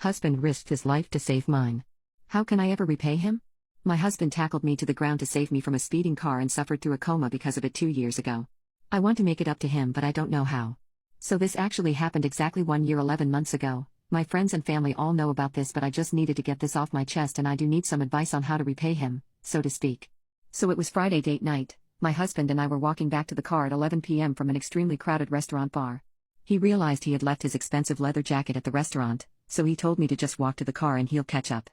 Husband risked his life to save mine. How can I ever repay him? My husband tackled me to the ground to save me from a speeding car and suffered through a coma because of it 2 years ago. I want to make it up to him, but I don't know how. So this actually happened exactly 1 year 11 months ago. My friends and family all know about this, but I just needed to get this off my chest, and I do need some advice on how to repay him, so to speak. So it was Friday date night. My husband and I were walking back to the car at 11 p.m. from an extremely crowded restaurant bar. He realized he had left his expensive leather jacket at the restaurant, so he told me to just walk to the car and he'll catch up.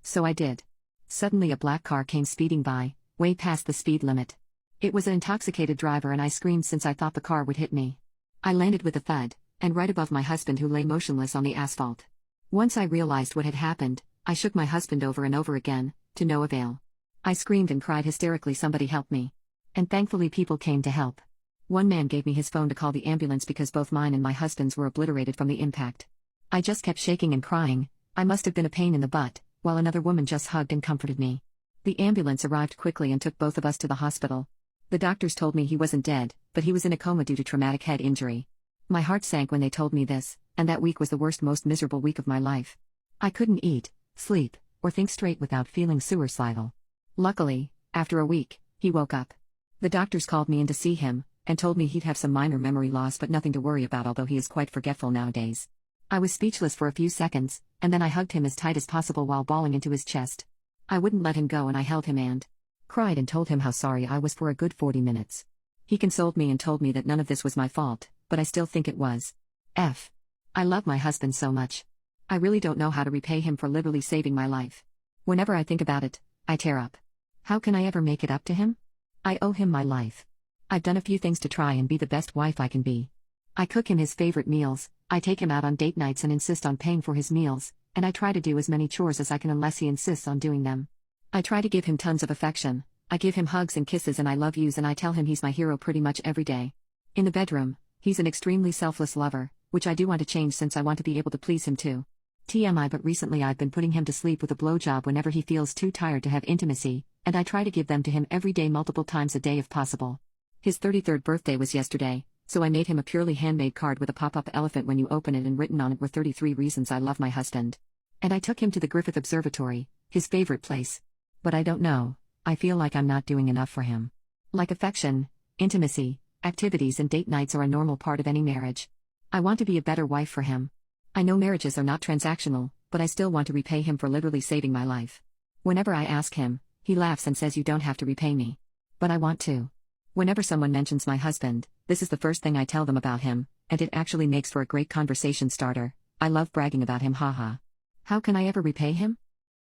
So I did. Suddenly a black car came speeding by, way past the speed limit. It was an intoxicated driver, and I screamed since I thought the car would hit me. I landed with a thud, and right above my husband, who lay motionless on the asphalt. Once I realized what had happened, I shook my husband over and over again, to no avail. I screamed and cried hysterically, "Somebody help me." And thankfully people came to help. One man gave me his phone to call the ambulance because both mine and my husband's were obliterated from the impact. I just kept shaking and crying. I must have been a pain in the butt, while another woman just hugged and comforted me. The ambulance arrived quickly and took both of us to the hospital. The doctors told me he wasn't dead, but he was in a coma due to traumatic head injury. My heart sank when they told me this, and that week was the worst, most miserable week of my life. I couldn't eat, sleep, or think straight without feeling suicidal. Luckily, after a week, he woke up. The doctors called me in to see him, and told me he'd have some minor memory loss but nothing to worry about, although he is quite forgetful nowadays. I was speechless for a few seconds, and then I hugged him as tight as possible while bawling into his chest. I wouldn't let him go, and I held him and cried and told him how sorry I was for a good 40 minutes. He consoled me and told me that none of this was my fault, but I still think it was. I love my husband so much. I really don't know how to repay him for literally saving my life. Whenever I think about it, I tear up. How can I ever make it up to him? I owe him my life. I've done a few things to try and be the best wife I can be. I cook him his favorite meals, I take him out on date nights and insist on paying for his meals, and I try to do as many chores as I can unless he insists on doing them. I try to give him tons of affection. I give him hugs and kisses and I love yous, and I tell him he's my hero pretty much every day. In the bedroom, he's an extremely selfless lover, which I do want to change since I want to be able to please him too. TMI, but recently I've been putting him to sleep with a blowjob whenever he feels too tired to have intimacy, and I try to give them to him every day, multiple times a day if possible. His 33rd birthday was yesterday, so I made him a purely handmade card with a pop-up elephant when you open it, and written on it were 33 reasons I love my husband. And I took him to the Griffith Observatory, his favorite place. But I don't know, I feel like I'm not doing enough for him. Like affection, intimacy, activities and date nights are a normal part of any marriage. I want to be a better wife for him. I know marriages are not transactional, but I still want to repay him for literally saving my life. Whenever I ask him, he laughs and says, "You don't have to repay me." But I want to. Whenever someone mentions my husband, this is the first thing I tell them about him, and it actually makes for a great conversation starter. I love bragging about him, haha. How can I ever repay him?